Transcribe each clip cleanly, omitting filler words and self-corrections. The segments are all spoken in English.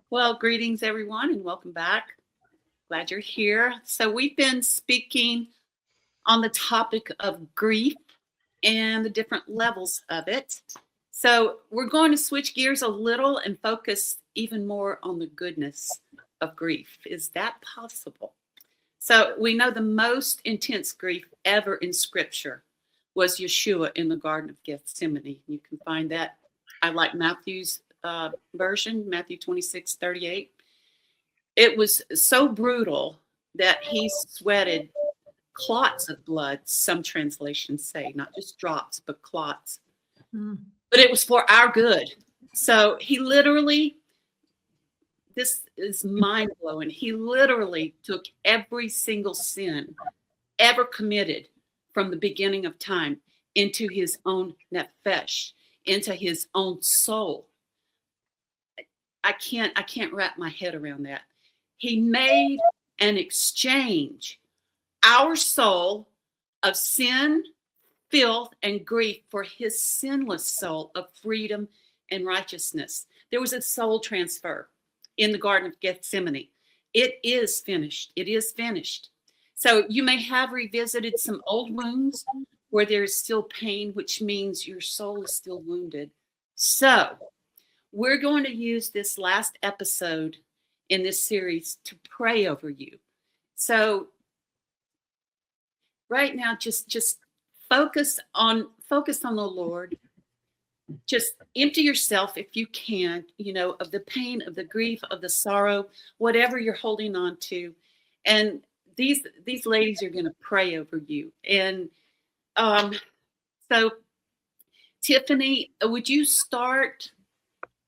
Well, greetings, everyone, and welcome back. Glad you're here. So, we've been speaking on the topic of grief and the different levels of it. So, we're going to switch gears a little and focus even more on the goodness of grief. Is that possible? So, we know the most intense grief ever in Scripture was Yeshua in the Garden of Gethsemane. You can find that. I like Matthew's version, Matthew 26:38. It was so brutal that he sweated clots of blood, some translations say, not just drops, but clots. But it was for our good. So he literally, this is mind blowing. He literally took every single sin ever committed from the beginning of time into his own nefesh, into his own soul. I can't wrap my head around that. He made an exchange, our soul of sin, filth, and grief for his sinless soul of freedom and righteousness. There was a soul transfer in the Garden of Gethsemane. It is finished. It is finished. So you may have revisited some old wounds where there is still pain, which means your soul is still wounded. So we're going to use this last episode in this series to pray over you. So right now, just focus on the Lord. Just empty yourself if you can, of the pain, of the grief, of the sorrow, whatever you're holding on to. And these ladies are going to pray over you. And so Tiffany, would you start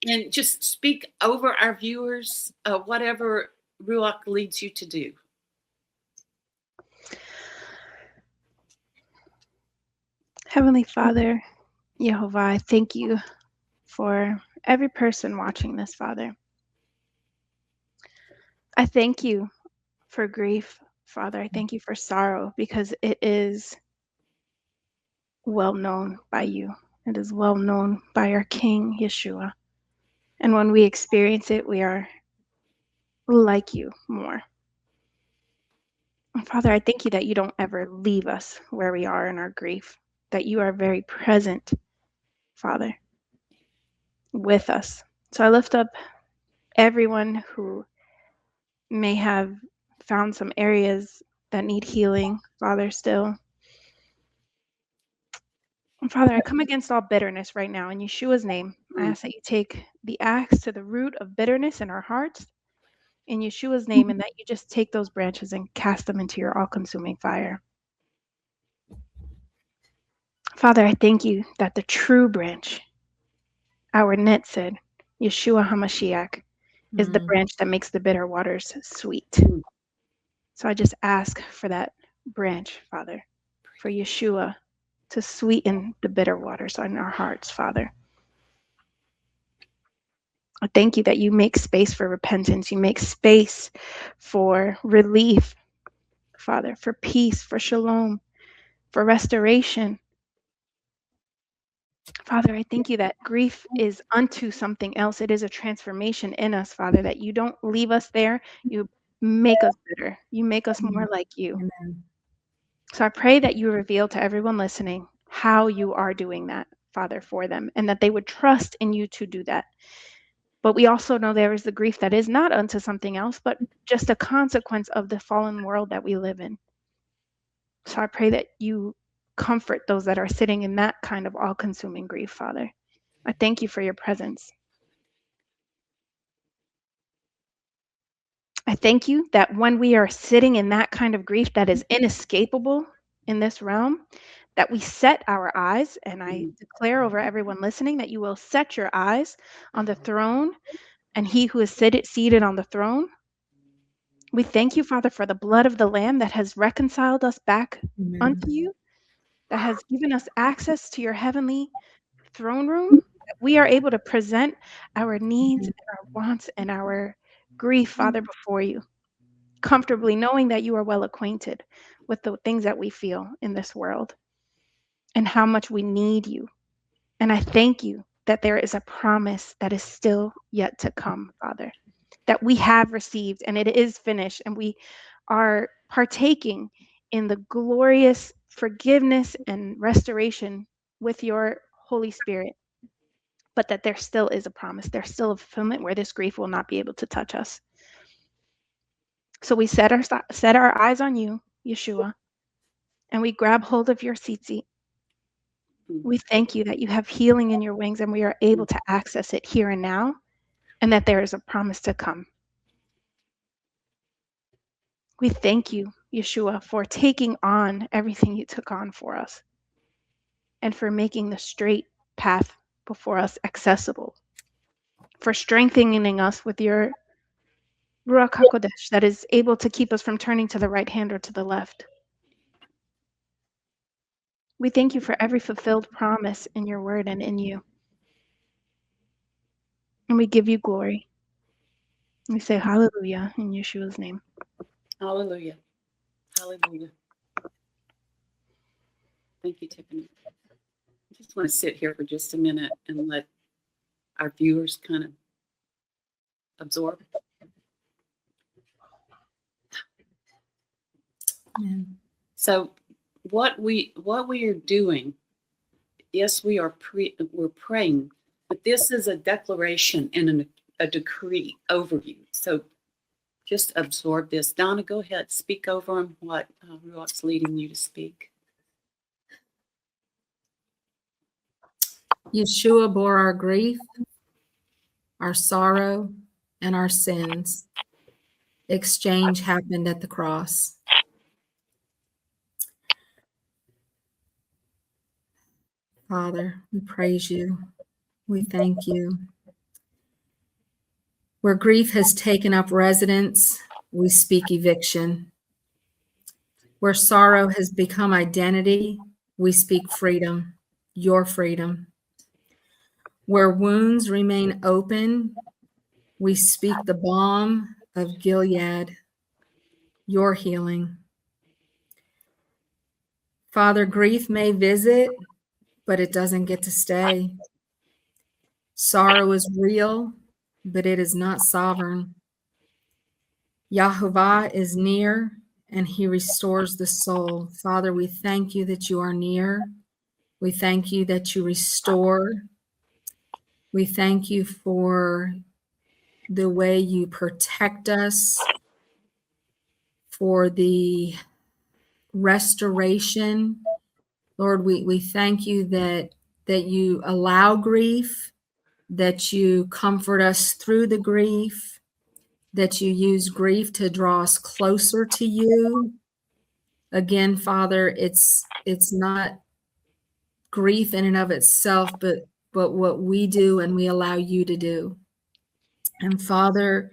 and just speak over our viewers, whatever Ruach leads you to do? Heavenly Father, Jehovah, I thank you for every person watching this, Father. I thank you for grief, Father. I thank you for sorrow because it is well known by you. It is well known by our King, Yeshua. And when we experience it, we are like you more. Father, I thank you that you don't ever leave us where we are in our grief, that you are very present, Father, with us. So I lift up everyone who may have found some areas that need healing, Father, still. And Father, I come against all bitterness right now in Yeshua's name. I ask that you take the axe to the root of bitterness in our hearts in Yeshua's name, and that you just take those branches and cast them into your all-consuming fire. Father, I thank you that the true branch, our Netzed, Yeshua HaMashiach, is the branch that makes the bitter waters sweet. So I just ask for that branch, Father, for Yeshua to sweeten the bitter waters in our hearts, Father. I thank you that you make space for repentance. You make space for relief, Father, for peace, for shalom, for restoration. Father, I thank you that grief is unto something else. It is a transformation in us, Father, that you don't leave us there. You make us better. You make us more like you. Amen. So I pray that you reveal to everyone listening how you are doing that, Father, for them, and that they would trust in you to do that. But we also know there is the grief that is not unto something else, but just a consequence of the fallen world that we live in. So I pray that you comfort those that are sitting in that kind of all-consuming grief, Father. I thank you for your presence. I thank you that when we are sitting in that kind of grief that is inescapable in this realm, that we set our eyes, and I declare over everyone listening that you will set your eyes on the throne and he who is seated on the throne. We thank you, Father, for the blood of the Lamb that has reconciled us back Amen. unto you, that has given us access to your heavenly throne room. That we are able to present our needs and our wants and our grief, Father, before you, comfortably knowing that you are well acquainted with the things that we feel in this world and how much we need you. And I thank you that there is a promise that is still yet to come, Father. that we have received and it is finished, and we are partaking in the glorious forgiveness and restoration with your Holy Spirit, but that there still is a promise. There's still a fulfillment where this grief will not be able to touch us. So we set our eyes on you, Yeshua, and we grab hold of your tzitzit. We thank you that you have healing in your wings and we are able to access it here and now, and that there is a promise to come. We thank you, Yeshua, for taking on everything you took on for us and for making the straight path before us accessible, for strengthening us with your Ruach HaKodesh that is able to keep us from turning to the right hand or to the left. We thank you for every fulfilled promise in your word and in you. And we give you glory. We say hallelujah in Yeshua's name. Hallelujah. Hallelujah. Thank you, Tiffany. I just want to sit here for just a minute and let our viewers kind of absorb. Amen. So what we are doing, yes, we're praying, but this is a declaration and a decree over you. So just absorb this. Donna, go ahead, speak over him what Ruach's leading you to speak. Yeshua bore our grief, our sorrow, and our sins. Exchange happened at the cross. Father, we praise you. We thank you. Where grief has taken up residence, we speak eviction. Where sorrow has become identity, we speak freedom, your freedom. Where wounds remain open, we speak the balm of Gilead, your healing. Father, grief may visit, but it doesn't get to stay. Sorrow is real, but it is not sovereign. Yahovah is near, and he restores the soul. Father, we thank you that you are near. We thank you that you restore. We thank you for the way you protect us, for the restoration. Lord, we thank you that you allow grief, that you comfort us through the grief, that you use grief to draw us closer to you. Again, Father, it's not grief in and of itself, but what we do and we allow you to do. And Father,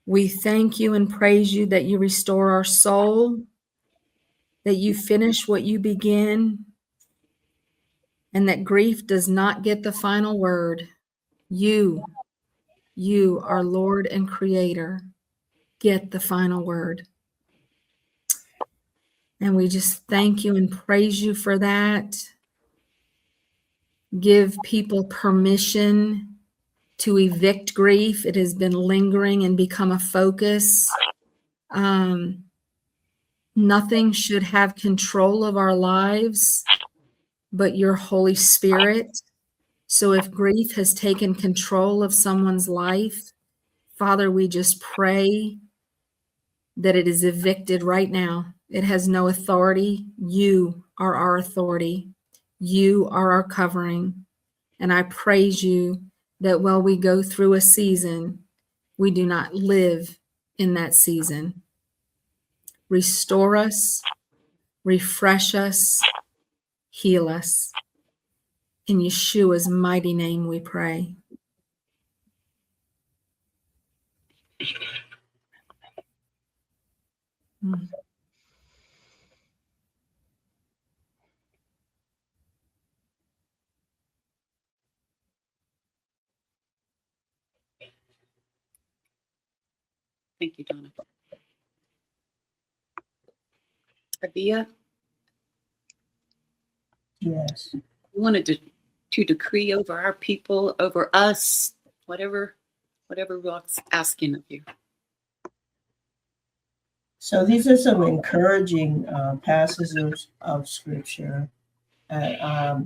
we thank you and praise you that you restore our soul, that you finish what you begin, and that grief does not get the final word. You, our Lord and Creator, get the final word. And we just thank you and praise you for that. Give people permission to evict grief. It has been lingering and become a focus. Nothing should have control of our lives but your Holy Spirit. So if grief has taken control of someone's life, Father, we just pray that it is evicted right now. It has no authority. You are our authority. You are our covering. And I praise you that while we go through a season, we do not live in that season. Restore us, refresh us, heal us. In Yeshua's mighty name we pray. Thank you, Donna. Abia? Yes. We wanted to decree over our people, over us, whatever whatever God's asking of you. So these are some encouraging passages of Scripture. I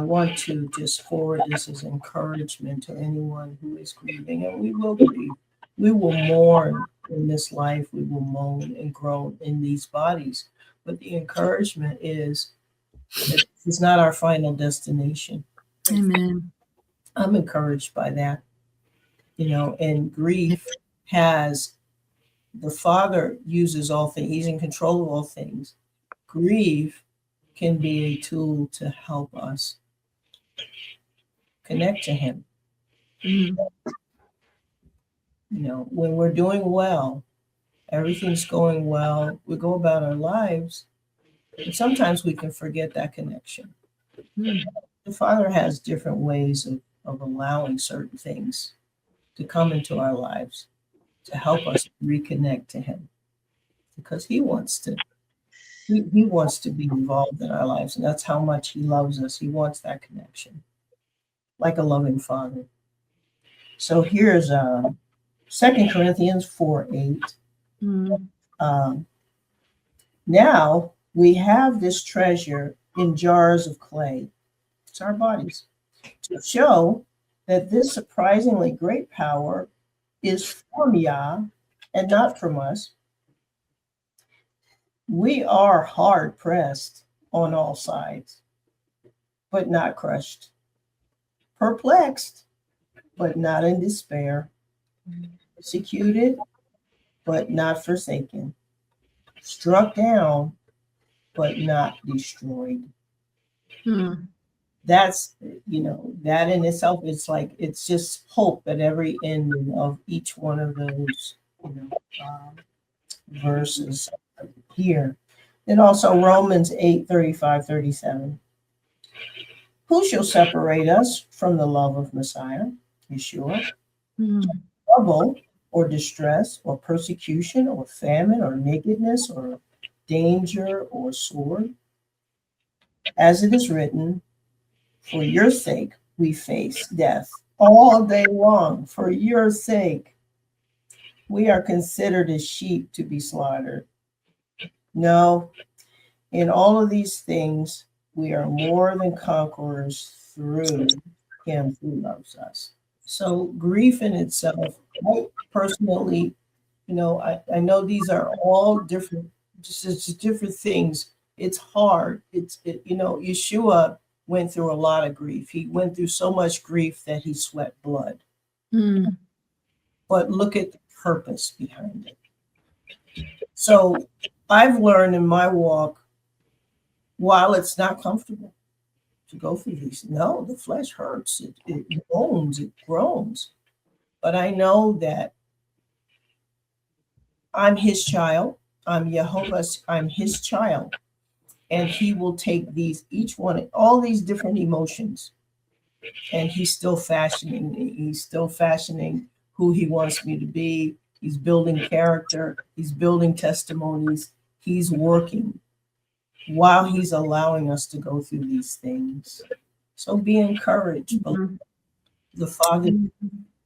want to just forward this as encouragement to anyone who is grieving, and we will grieve. We will mourn in this life. We will moan and groan in these bodies. But the encouragement is that this is not our final destination. Amen. I'm encouraged by that. And grief has, the Father uses all things. He's in control of all things. Grief can be a tool to help us connect to him. When we're doing well, everything's going well, we go about our lives, and sometimes we can forget that connection. The Father has different ways of allowing certain things to come into our lives to help us reconnect to him, because he wants to be involved in our lives, and that's how much he loves us. He wants that connection, like a loving father. So here's 2 Corinthians 4:8. Now we have this treasure in jars of clay. It's our bodies, to show that this surprisingly great power is from Yah and not from us. We are hard pressed on all sides, but not crushed, perplexed, but not in despair, persecuted, but not forsaken, struck down, but not destroyed. That's, that in itself, it's just hope at every ending of each one of those, verses here. And also Romans 8:35-37. Who shall separate us from the love of Messiah, Yeshua? Trouble or distress or persecution or famine or nakedness or danger or sword? As it is written, for your sake we face death all day long. For your sake we are considered as sheep to be slaughtered. No, in all of these things we are more than conquerors through him who loves us. So grief in itself, I personally, I know these are all different, just different things. It's hard. Yeshua went through a lot of grief. He went through so much grief that he sweat blood. But look at the purpose behind it. So I've learned in my walk, while it's not comfortable to go through these, no, the flesh hurts, it moans, it groans. But I know that I'm his child. I'm Jehovah's, I'm his child. And he will take these, each one, all these different emotions, and he's still fashioning me. He's still fashioning who he wants me to be. He's building character. He's building testimonies. He's working while he's allowing us to go through these things. So be encouraged. The Father,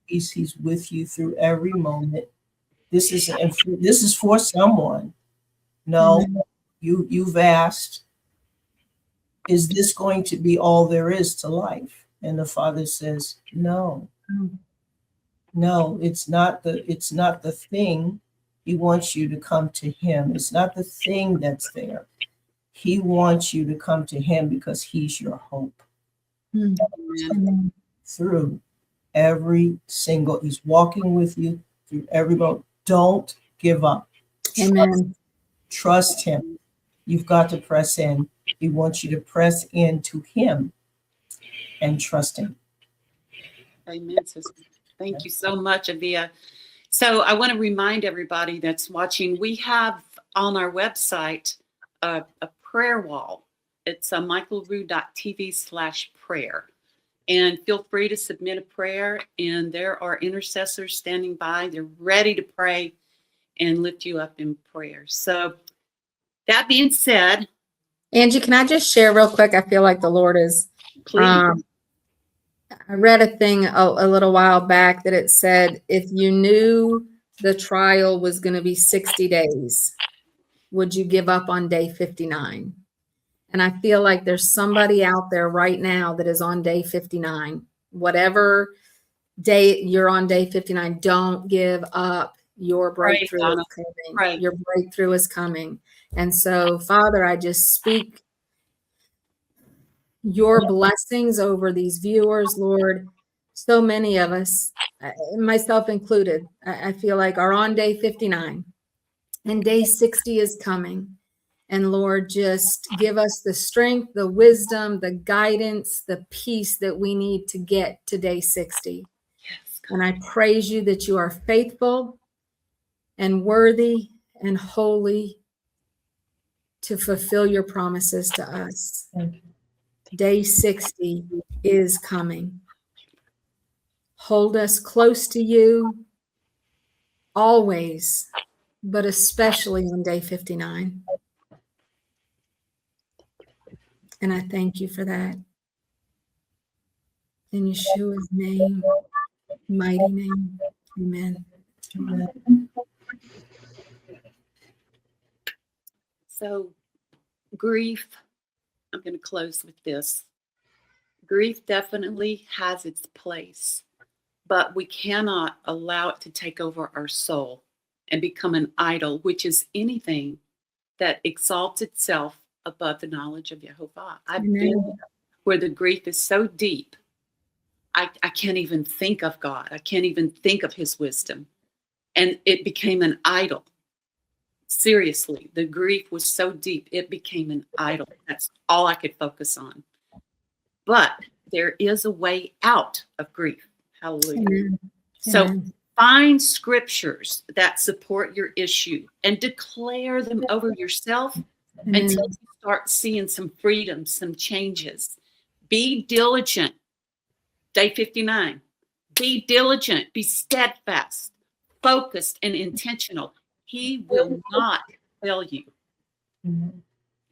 he's with you through every moment. This is for someone. No, you've asked, is this going to be all there is to life? And the Father says, no. No, it's not the thing. He wants you to come to him. It's not the thing that's there. He wants you to come to him because he's your hope. Through every single, he's walking with you through every moment. Don't give up. Amen. Trust him. You've got to press in. He wants you to press into him and trust him. Amen, sister. Thank you so much, Avia. So I want to remind everybody that's watching, we have on our website a prayer wall. It's michaelrood.tv/prayer. And feel free to submit a prayer. And there are intercessors standing by. They're ready to pray and lift you up in prayer. So that being said, Angie, can I just share real quick? I feel like the Lord is, please. I read a thing a little while back that it said, if you knew the trial was going to be 60 days, would you give up on day 59? And I feel like there's somebody out there right now that is on day 59. Whatever day you're on day 59, don't give up. Your breakthrough is coming. Right. Your breakthrough is coming. And so, Father, I just speak your blessings over these viewers, Lord. So many of us, myself included, I feel like are on day 59 and day 60 is coming. And Lord, just give us the strength, the wisdom, the guidance, the peace that we need to get to day 60. Yes, And I praise you that you are faithful and worthy and holy to fulfill your promises to us. Thank you. Day 60 is coming. Hold us close to you always, but especially on day 59. And I thank you for that. In Yeshua's name, mighty name, amen. Amen. So grief, I'm going to close with this. Grief definitely has its place, but we cannot allow it to take over our soul and become an idol, which is anything that exalts itself above the knowledge of Jehovah. I've been where the grief is so deep, I can't even think of God. I can't even think of his wisdom. And it became an idol. Seriously, the grief was so deep, it became an idol. That's all I could focus on. But there is a way out of grief. Hallelujah. Amen. So Amen. find scriptures that support your issue and declare them over yourself Amen. until you start seeing some freedom, some changes. Be diligent. Day 59. Be diligent. Be steadfast, focused, and intentional. He will not fail you. Mhm.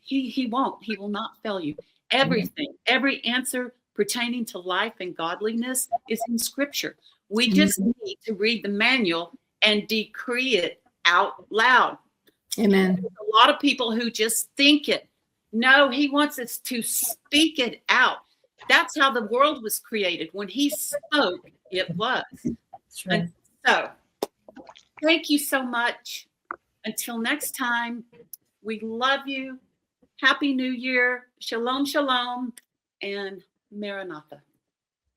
He won't. He will not fail you. Everything, every answer pertaining to life and godliness is in Scripture. We just need to read the manual and decree it out loud. Amen. There's a lot of people who just think it. No, he wants us to speak it out. That's how the world was created. When he spoke, it was. That's right. And so, thank you so much. Until next time, we love you. Happy New Year. Shalom, shalom, and Maranatha.